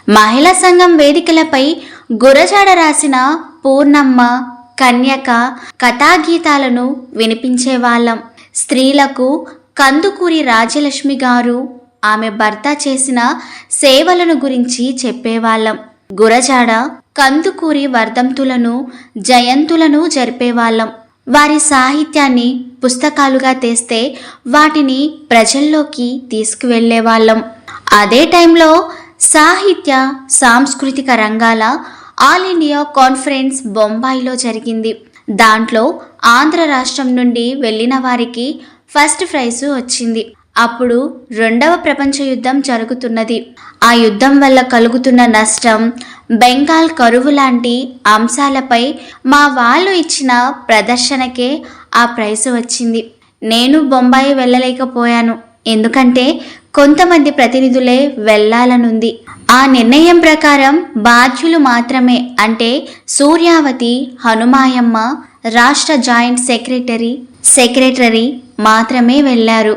మహిళా సంఘం వేదికలపై గురజాడ రాసిన పూర్ణమ్మ, కన్యక కథాగీతాలను వినిపించేవాళ్ళం. స్త్రీలకు కందుకూరి రాజ్యలక్ష్మి గారు ఆమె భర్త చేసిన సేవలను గురించి చెప్పేవాళ్ళం. గురజాడ కందుకూరి వర్ధంతులను, జయంతులను జరిపేవాళ్ళం. వారి సాహిత్యాన్ని పుస్తకాలుగా తెస్తే వాటిని ప్రజల్లోకి తీసుకువెళ్ళేవాళ్ళం. అదే టైంలో సాహిత్య సాంస్కృతిక రంగాల ఆల్ ఇండియా కాన్ఫరెన్స్ బొంబాయిలో జరిగింది. దాంట్లో ఆంధ్ర రాష్ట్రం నుండి వెళ్ళిన వారికి ఫస్ట్ ప్రైజు వచ్చింది. అప్పుడు రెండవ ప్రపంచ యుద్ధం జరుగుతున్నది. ఆ యుద్ధం వల్ల కలుగుతున్న నష్టం, బెంగాల్ కరువు లాంటి అంశాలపై మా వాళ్ళు ఇచ్చిన ప్రదర్శనకే ఆ ప్రైజు వచ్చింది. నేను బొంబాయి వెళ్ళలేకపోయాను, ఎందుకంటే కొంతమంది ప్రతినిధులే వెళ్ళాలనుంది. ఆ నిర్ణయం ప్రకారం బాధ్యులు మాత్రమే, అంటే సూర్యావతి, హనుమాయమ్మ, రాష్ట్ర జాయింట్ సెక్రటరీ మాత్రమే వెళ్ళారు.